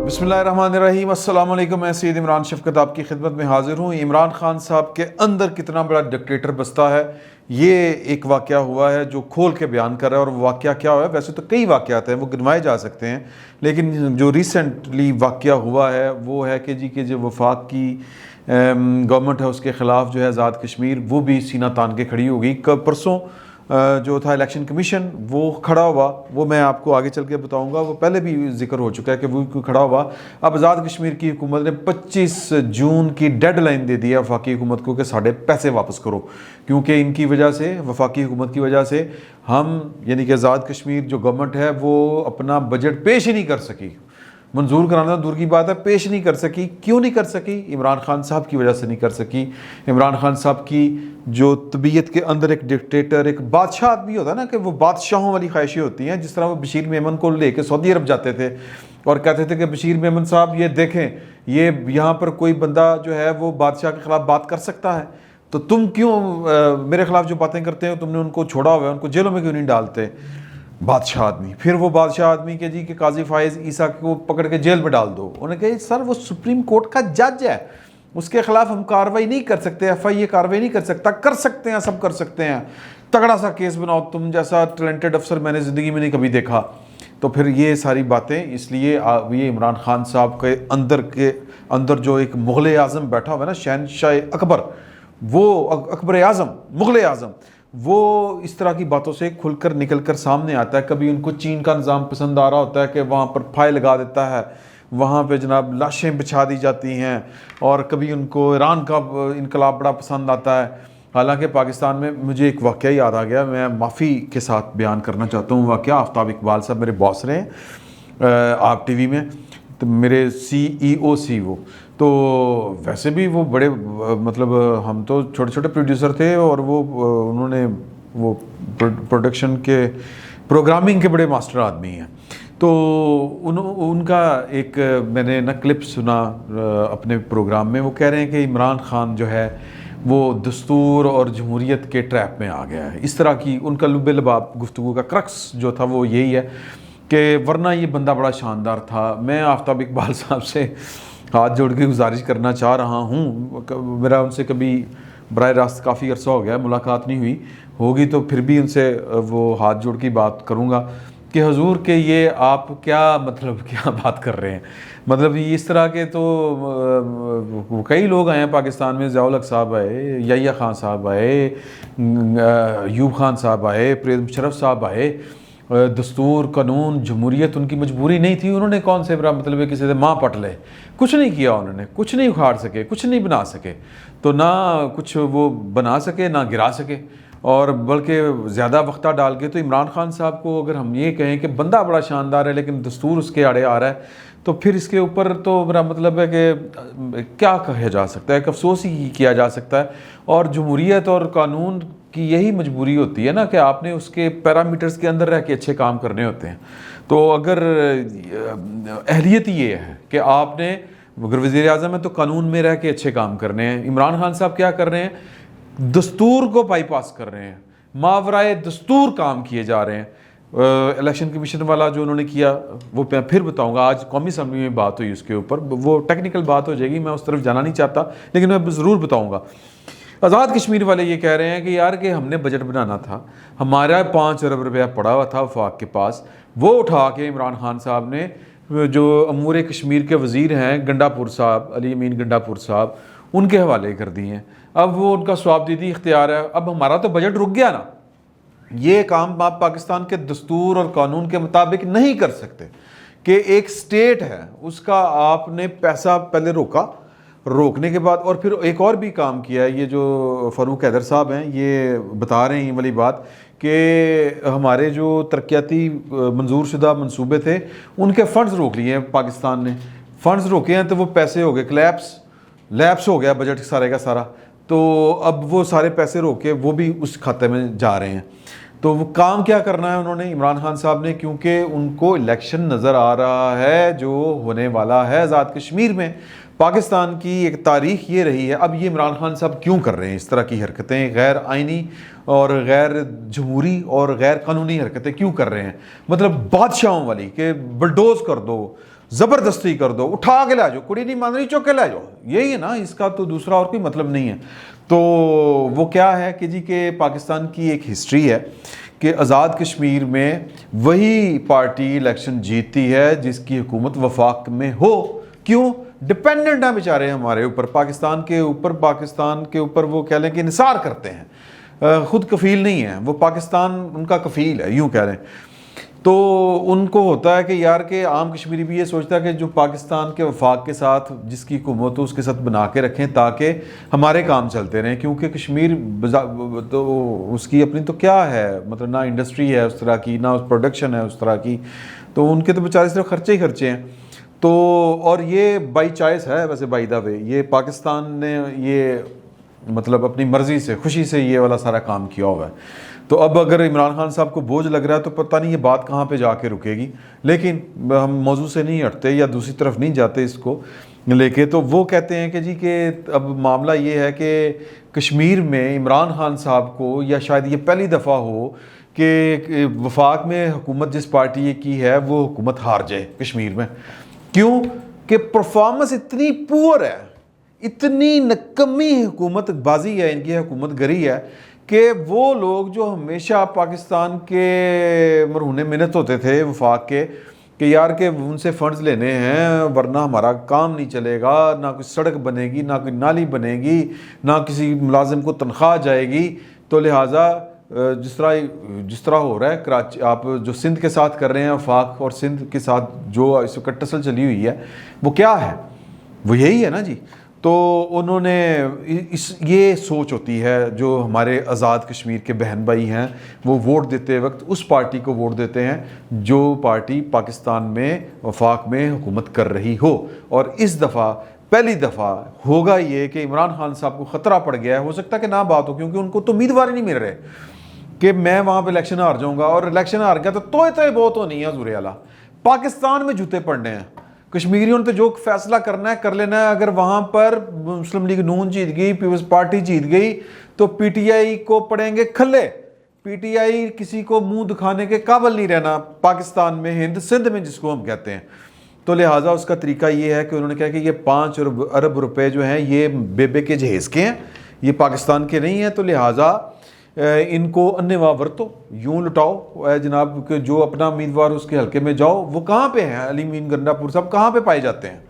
बिस्मिल्लाहिर्रहमानिर्रहीम, अस्सलाम वालेकुम। मैं सैयद इमरान शफकत आपकी खिदमत में हाजिर हूँ। इमरान खान साहब के अंदर कितना बड़ा डिक्टेटर बसता है, ये एक वाक़या हुआ है जो खोल के बयान कर रहा है। और वाक़या क्या हुआ है, वैसे तो कई वाक़यात हैं, वो गिनवाए जा सकते हैं, लेकिन जो रिसेंटली वाक़या हुआ है वो है कि जो वफाक की गवर्नमेंट है उसके ख़िलाफ़ जो है आज़ाद कश्मीर वो भी सीना तान के खड़ी हो गई। परसों जो था इलेक्शन कमीशन वो खड़ा हुआ, वो मैं आपको आगे चल के बताऊंगा। वो पहले भी जिक्र हो चुका है कि वो खड़ा हुआ। अब आज़ाद कश्मीर की हुकूमत ने 25 जून की डेडलाइन दे दी है वफाकी हुकूमत को कि साढ़े पैसे वापस करो, क्योंकि इनकी वजह से, वफाकी हुकूमत की वजह से हम यानी कि आज़ाद कश्मीर जो गवर्नमेंट है वो अपना बजट पेश ही नहीं कर सकी। मंजूर कराना दूर की बात है, पेश नहीं कर सकी। क्यों नहीं कर सकी? इमरान खान साहब की वजह से नहीं कर सकी। इमरान खान साहब की जो तबीयत के अंदर एक डिक्टेटर, एक बादशाह आदमी होता है ना, कि वो बादशाहों वाली ख्वाहिशें होती हैं। जिस तरह वो बशीर मेमन को लेके सऊदी अरब जाते थे और कहते थे कि बशीर मेमन साहब ये देखें, ये यहाँ पर कोई बंदा जो है वो बादशाह के ख़िलाफ़ बात कर सकता है, तो तुम क्यों मेरे ख़िलाफ़ जो बातें करते हो, तुमने उनको छोड़ा हुआ है, उनको जेलों में क्यों नहीं डालते? बादशाह आदमी। फिर वो बादशाह आदमी के जी कि काजी फायज़ ईसा को पकड़ के जेल में डाल दो। उन्होंने कहा सर वो सुप्रीम कोर्ट का जज है, उसके खिलाफ हम कार्रवाई नहीं कर सकते, FIA कार्रवाई नहीं कर सकता। कर सकते हैं, सब कर सकते हैं, तगड़ा सा केस बनाओ, तुम जैसा टैलेंटेड अफसर मैंने ज़िंदगी में नहीं कभी देखा। तो फिर ये सारी बातें, इसलिए ये इमरान खान साहब के अंदर जो एक मुग़ल आज़म बैठा हुआ है ना, शहनशाह अकबर, वो अकबर आज़म, मुग़ल आज़म, वो इस तरह की बातों से खुलकर निकल कर सामने आता है। कभी उनको चीन का निज़ाम पसंद आ रहा होता है कि वहाँ पर फाय लगा देता है, वहाँ पे जनाब लाशें बिछा दी जाती हैं। और कभी उनको ईरान का इनकलाब बड़ा पसंद आता है। हालांकि पाकिस्तान में मुझे एक वाक़या याद आ गया, मैं माफ़ी के साथ बयान करना चाहता हूँ। वाक़या आफ्ताब इकबाल साहब मेरे बॉस रहे हैं आप TV में, तो मेरे CEO वो, तो वैसे भी वो बड़े मतलब हम तो छोटे छोटे प्रोड्यूसर थे और वो उन्होंने वो प्रोडक्शन के प्रोग्रामिंग के बड़े मास्टर आदमी हैं। तो उनका एक मैंने ना क्लिप सुना अपने प्रोग्राम में। वो कह रहे हैं कि इमरान खान जो है वो दस्तूर और जमहूरियत के ट्रैप में आ गया है। इस तरह की उनका लुबे लबाब गुफ्तगू का क्रक्स जो था वो यही है कि वरना ये बंदा बड़ा शानदार था। मैं आफ्ताब इकबाल साहब से हाथ जोड़ के गुजारिश करना चाह रहा हूँ, मेरा उनसे कभी बराह रास्त काफ़ी अरसा हो गया मुलाकात नहीं हुई, होगी तो फिर भी उनसे वो हाथ जोड़ की बात करूँगा कि हुजूर के ये आप क्या मतलब क्या बात कर रहे हैं। मतलब इस तरह के तो कई लोग आए हैं पाकिस्तान में, ज़ियाउल हक साहब आए, याहिया खान साहब आए, अयूब खान साहब आए, परवेज़ मुशर्रफ साहब आए। दस्तूर, कानून, जमहूरियत उनकी मजबूरी नहीं थी। उन्होंने कौन से बड़ा मतलब है किसी से माँ पट ले, कुछ नहीं किया उन्होंने, कुछ नहीं उखाड़ सके, कुछ नहीं बना सके। तो ना कुछ वो बना सके ना गिरा सके, और बल्कि ज़्यादा वक्ता डाल के। तो इमरान खान साहब को अगर हम ये कहें कि बंदा बड़ा शानदार है लेकिन दस्तूर उसके आड़े आ रहा है, तो फिर इसके ऊपर तो मेरा मतलब है कि क्या कहा जा सकता है, एक अफसोस ही किया जा सकता है। और जमहूरियत और कानून की यही मजबूरी होती है ना कि आपने उसके पैरामीटर्स के अंदर रह के अच्छे काम करने होते हैं। तो अगर अहलियत ये है कि आपने, अगर वज़ीर आज़म है तो कानून में रह के अच्छे काम करने हैं। इमरान खान साहब क्या कर रहे हैं, दस्तूर को बाईपास कर रहे हैं, मावराए दस्तूर काम किए जा रहे हैं। इलेक्शन कमीशन वाला जो उन्होंने किया वो मैं फिर बताऊंगा, आज कौमी असम्बली में बात हुई उसके ऊपर, वो टेक्निकल बात हो जाएगी, मैं उस तरफ जाना नहीं चाहता, लेकिन मैं ज़रूर बताऊंगा। आज़ाद कश्मीर वाले ये कह रहे हैं कि यार कि हमने बजट बनाना था, हमारा 5 अरब रुपया पड़ा हुआ था वफाक के पास, वो उठा के इमरान खान साहब ने जो अमूर कश्मीर के वज़ीर हैं गंडापुर साहब, अली अमीन गंडापुर साहब, उनके हवाले कर दिए हैं। अब वो उनका स्वाबदीदी इख्तियार है। अब हमारा तो बजट रुक गया ना, ये काम आप पाकिस्तान के दस्तूर और कानून के मुताबिक नहीं कर सकते कि एक स्टेट है उसका आपने पैसा पहले रोका, रोकने के बाद और फिर एक और भी काम किया है। ये जो फ़ारूक हैदर साहब हैं ये बता रहे हैं ये वाली बात कि हमारे जो तरक्याती मंजूर शुदा मंसूबे थे उनके फ़ंड्स रोक लिए हैं पाकिस्तान ने। फ़ंड्स रोके हैं तो वो पैसे हो गए लैप्स हो गया बजट सारे का सारा। तो अब वो सारे पैसे रोके वो भी उस खाते में जा रहे हैं। तो वो काम क्या करना है उन्होंने, इमरान खान साहब ने, क्योंकि उनको इलेक्शन नज़र आ रहा है जो होने वाला है आज़ाद कश्मीर में। पाकिस्तान की एक तारीख ये रही है। अब ये इमरान खान साहब क्यों कर रहे हैं इस तरह की हरकतें, गैर आइनी और गैर जमहूरी और गैर कानूनी हरकतें क्यों कर रहे हैं? मतलब बादशाहों वाली कि बलडोज कर दो, ज़बरदस्ती कर दो, उठा के ला जाओ, कुड़ी नहीं मान रही चुक के ला जाओ, यही है ना इसका, तो दूसरा और कोई मतलब नहीं है। तो वो क्या है कि जी के पाकिस्तान की एक हिस्ट्री है कि आज़ाद कश्मीर में वही पार्टी इलेक्शन जीतती है जिसकी हुकूमत वफाक में हो। क्यों? डिपेंडेंट है बेचारे हमारे ऊपर, पाकिस्तान के ऊपर वो कह लें कि निसार करते हैं, खुद कफील नहीं है, वो पाकिस्तान उनका कफील है, यूँ कह लें। तो उनको होता है कि यार के आम कश्मीरी भी ये सोचता है कि जो पाकिस्तान के वफाक के साथ जिसकी हुकूमत हो उसके साथ बना के रखें ताकि हमारे काम चलते रहें, क्योंकि कश्मीर तो उसकी अपनी तो क्या है, मतलब ना इंडस्ट्री है उस तरह की, ना उस प्रोडक्शन है उस तरह की, तो उनके तो बेचारे सिर्फ खर्चे ही खर्चे हैं। तो और ये बाई चॉइस है वैसे, बाई द वे, ये पाकिस्तान ने ये मतलब अपनी मर्ज़ी से खुशी से ये वाला सारा काम किया हुआ है। तो अब अगर इमरान खान साहब को बोझ लग रहा है तो पता नहीं ये बात कहाँ पे जाके रुकेगी, लेकिन हम मौजू से नहीं हटते या दूसरी तरफ नहीं जाते इसको लेके। तो वो कहते हैं कि जी कि अब मामला ये है कि कश्मीर में इमरान खान साहब को, या शायद ये पहली दफ़ा हो कि वफाक में हुकूमत जिस पार्टी की है वो हुकूमत हार जाए कश्मीर में। क्यों? कि परफॉर्मेंस इतनी पुअर है, इतनी नकम्मी हुकूमत बाजी है इनकी, हुकूमत गरी है कि वो लोग जो हमेशा पाकिस्तान के मरहूने मिन्नत होते थे वफाक के कि यार के उनसे फ़ंड्स लेने हैं वरना हमारा काम नहीं चलेगा, ना कोई सड़क बनेगी, ना कोई नाली बनेगी, ना किसी मुलाजिम को तनख्वाह जाएगी, तो लिहाजा जिस तरह हो रहा है कराची, आप जो सिंध के साथ कर रहे हैं वफाक, और सिंध के साथ जो इस वक्त टसल चली हुई है वो क्या है, वो यही है ना जी। तो उन्होंने ये सोच होती है, जो हमारे आज़ाद कश्मीर के बहन भाई हैं वो वोट देते वक्त उस पार्टी को वोट देते हैं जो पार्टी पाकिस्तान में वफाक में हुकूमत कर रही हो। और इस दफ़ा पहली दफ़ा होगा ये कि इमरान खान साहब को ख़तरा पड़ गया है, हो सकता है कि ना बात हो, क्योंकि उनको तो उम्मीदवार ही नहीं मिल रहे कि मैं वहाँ पर इलेक्शन हार जाऊँगा, और इलेक्शन हार गया तो तोय बहुत हो नहीं है हज़ूर आला, पाकिस्तान में जूते पड़ने हैं। कश्मीरियों ने तो जो फैसला करना है कर लेना है। अगर वहाँ पर मुस्लिम लीग नून जीत गई, पीपल्स पार्टी जीत गई, तो पीटीआई को पड़ेंगे खल्ले। पीटीआई किसी को मुंह दिखाने के काबिल नहीं रहना पाकिस्तान में, हिंद सिंध में जिसको हम कहते हैं। तो लिहाजा उसका तरीका ये है कि उन्होंने कहा कि ये 5 अरब रुपए जो हैं ये बेबे के जहेज़ के हैं, ये पाकिस्तान के नहीं हैं, तो लिहाजा इनको अन्नेवा वरतो, यूं लुटाओ जनाब कि जो अपना उम्मीदवार उसके हल्के में जाओ। वो कहाँ पे हैं? अली मीन गंडापुर साहब कहाँ पे पाए जाते हैं?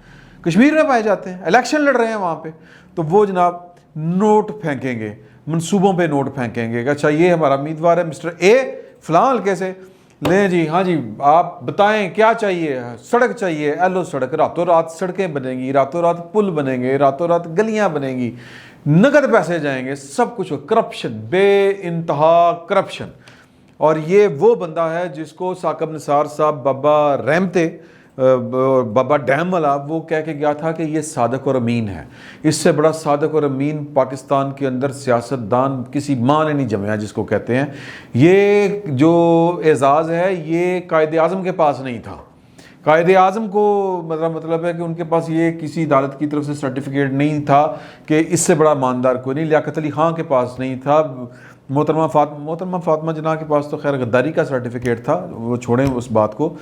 कश्मीर में पाए जाते हैं, इलेक्शन लड़ रहे हैं वहाँ पे। तो वो जनाब नोट फेंकेंगे, मनसूबों पे नोट फेंकेंगे, अच्छा ये हमारा उम्मीदवार है मिस्टर ए फलां हल्के से, लें जी, हाँ जी आप बताएं क्या चाहिए, सड़क चाहिए, एलो सड़क, रातों रात सड़कें बनेंगी, रातों रात पुल बनेंगे, रातों रात गलियाँ बनेंगी, नगद पैसे जाएंगे, सब कुछ। करप्शन, बे इंतहा करप्शन। और ये वो बंदा है जिसको साकब निसार साहब बाबा रहमते, बाबा डैम वाला, वो कह के गया था कि ये सादक और अमीन है। इससे बड़ा सादक और अमीन पाकिस्तान के अंदर सियासतदान किसी माँ ने नहीं जमाया जिसको कहते हैं। ये जो एजाज़ है ये कायदे आज़म के पास नहीं था। कायदे आज़म को मतलब है कि उनके पास ये किसी अदालत की तरफ से सर्टिफिकेट नहीं था कि इससे बड़ा ईमानदार कोई नहीं। लियाकत अली खां के पास नहीं था, मोहतरमा फातिमा जना के पास तो खैर गद्दारी का सर्टिफिकेट था, वो छोड़ें उस बात को,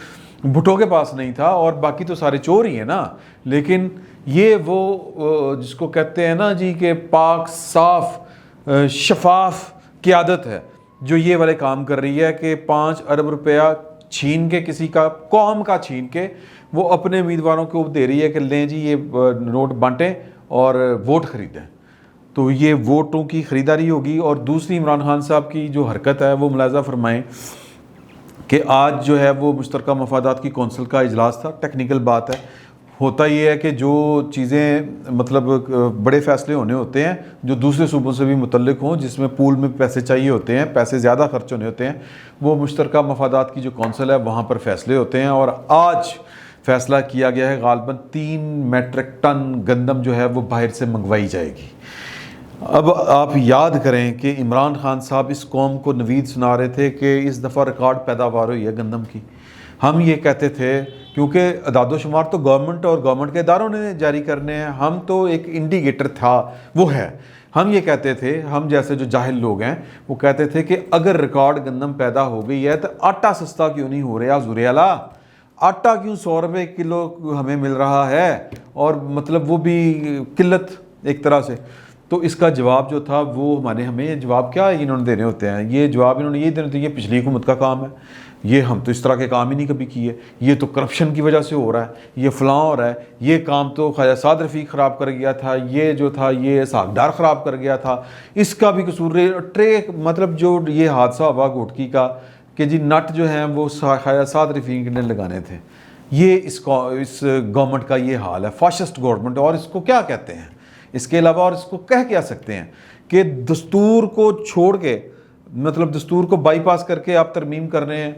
भुट्टो के पास नहीं था, और बाकी तो सारे चोर ही हैं ना। लेकिन ये वो जिसको कहते हैं ना जी कि पाक साफ शफाफ क़ियादत है जो ये वाले काम कर रही है कि 5 अरब रुपया छीन के, किसी का कौम का छीन के, वो अपने उम्मीदवारों को दे रही है कि लें जी ये नोट बांटें और वोट ख़रीदें। तो ये वोटों की ख़रीदारी होगी। और दूसरी इमरान खान साहब की जो हरकत है वो मुलाज़ा फरमाएँ कि आज जो है वो मुश्तरका मफादात की कौंसिल का इजलास था। टेक्निकल बात है, होता ये है कि जो चीज़ें मतलब बड़े फ़ैसले होने होते हैं जो दूसरे सूबों से भी मुतल्लिक हों, जिसमें पूल में पैसे चाहिए होते हैं, पैसे ज़्यादा खर्च होने होते हैं, वो मुश्तरका मफादात की जो कौंसिल है वहाँ पर फ़ैसले होते हैं। और आज फ़ैसला किया गया है ग़ालिबन 3 मेट्रिक टन गंदम जो है वो बाहर से मंगवाई जाएगी। अब आप याद करें कि इमरान खान साहब इस कौम को नवीद सुना रहे थे कि इस दफ़ा रिकॉर्ड पैदावार हुई है गंदम की। हम ये कहते थे क्योंकि अदादोशुमार तो गवर्नमेंट और गवर्नमेंट के इदारों ने जारी करने हैं, हम तो एक इंडिकेटर था वो है। हम ये कहते थे, हम जैसे जो जाहिल लोग हैं वो कहते थे कि अगर रिकॉर्ड गंदम पैदा हो गई है तो आटा सस्ता क्यों नहीं हो रहा? ज़ुरेला आटा क्यों 100 रुपये किलो हमें मिल रहा है, और मतलब वो भी किल्लत एक तरह से। तो इसका जवाब जो था वो हमें जवाब क्या इन्होंने देने होते हैं, ये जवाब इन्होंने ये देने होते हैं, ये पिछली हुकूमत का काम है, ये हम तो इस तरह के काम ही नहीं कभी किए, ये तो करप्शन की वजह से हो रहा है, ये फलां हो रहा है, ये काम तो ख्वाजा साद रफ़ीक ख़राब कर गया था, ये जो था ये सागडार ख़राब कर गया था, इसका भी कसूर ट्रे मतलब जो ये हादसा हुआ घोटकी का कि जी नट जो हैं वो ख्वाजा साद रफ़ीक ने लगाने थे। ये इस गवर्नमेंट का ये हाल है, फाशिस्ट गवर्नमेंट। और इसको क्या कहते हैं इसके अलावा, और इसको कह क्या सकते हैं कि दस्तूर को छोड़ के, मतलब दस्तूर को बाईपास करके आप तरमीम कर रहे हैं,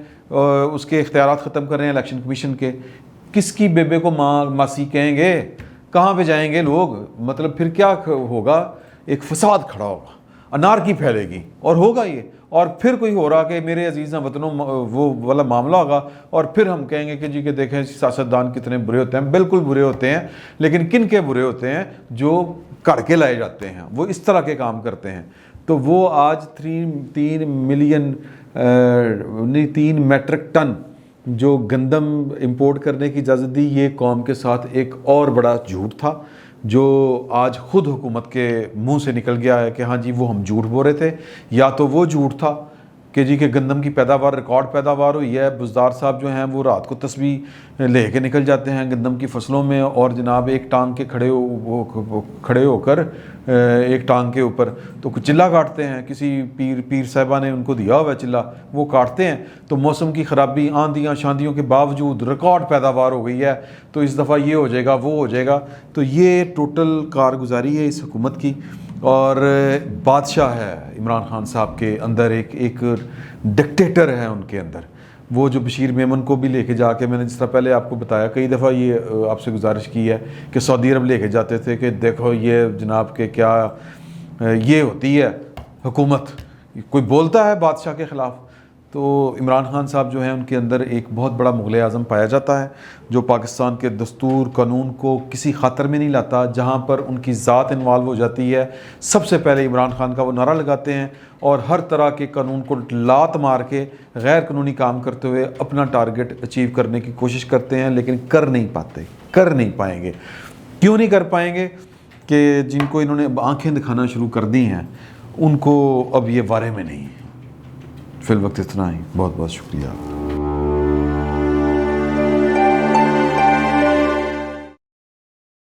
उसके इख्तियारात ख़त्म कर रहे हैं इलेक्शन कमीशन के। किसकी बेबे को माँ मासी कहेंगे, कहाँ पे जाएंगे लोग, मतलब फिर क्या होगा, एक फसाद खड़ा होगा, अनारकी फैलेगी और होगा ये। और फिर कोई हो रहा कि मेरे अजीज़ वतनों वो वाला मामला होगा, और फिर हम कहेंगे कि जी के देखें सियासतदान कितने बुरे होते हैं। बिल्कुल बुरे होते हैं, लेकिन किन के बुरे होते हैं, जो कड़ के लाए जाते हैं, वो इस तरह के काम करते हैं। तो वो आज 3 मेट्रिक टन जो गंदम इंपोर्ट करने की इजाज़त दी, ये कौम के साथ एक और बड़ा झूठ था, जो आज ख़ुद हुकूमत के मुंह से निकल गया है कि हाँ जी वो हम झूठ बोल रहे थे। या तो वो झूठ था कि जी के गंदम की पैदावार रिकॉर्ड पैदावार हुई है, बुज़दार साहब जो हैं वो रात को तस्बीह ले के निकल जाते हैं गंदम की फसलों में, और जनाब एक टांग के खड़े होकर एक टांग के ऊपर तो कुछ चिल्ला काटते हैं, किसी पीर साहिबा ने उनको दिया हुआ है चिल्ला, वो काटते हैं। तो मौसम की ख़राबी, आंधियाँ शांधियों के बावजूद रिकॉर्ड पैदावार हो गई है, तो इस दफ़ा ये हो जाएगा वो हो जाएगा। तो ये टोटल कारगुजारी है इस हुकूमत की। और बादशाह है इमरान खान साहब के अंदर, एक डिक्टेटर है उनके अंदर। वो जो बशीर मेमन को भी लेके जाके, मैंने जिस तरह पहले आपको बताया, कई दफ़ा ये आपसे गुजारिश की है कि सऊदी अरब लेके जाते थे कि देखो ये जनाब के क्या ये होती है हुकूमत, कोई बोलता है बादशाह के ख़िलाफ़। तो इमरान खान साहब जो हैं उनके अंदर एक बहुत बड़ा मुग़ल आज़म पाया जाता है, जो पाकिस्तान के दस्तूर कानून को किसी ख़ातर में नहीं लाता। जहाँ पर उनकी ज़ात इन्वॉल्व हो जाती है, सबसे पहले इमरान खान का वो नारा लगाते हैं, और हर तरह के कानून को लात मार के गैर कानूनी काम करते हुए अपना टारगेट अचीव करने की कोशिश करते हैं, लेकिन कर नहीं पाते, कर नहीं पाएंगे। क्यों नहीं कर पाएंगे कि जिनको इन्होंने आँखें दिखाना शुरू कर दी हैं उनको अब ये वारे में नहीं है। फिल वक्त इतना ही, बहुत बहुत शुक्रिया।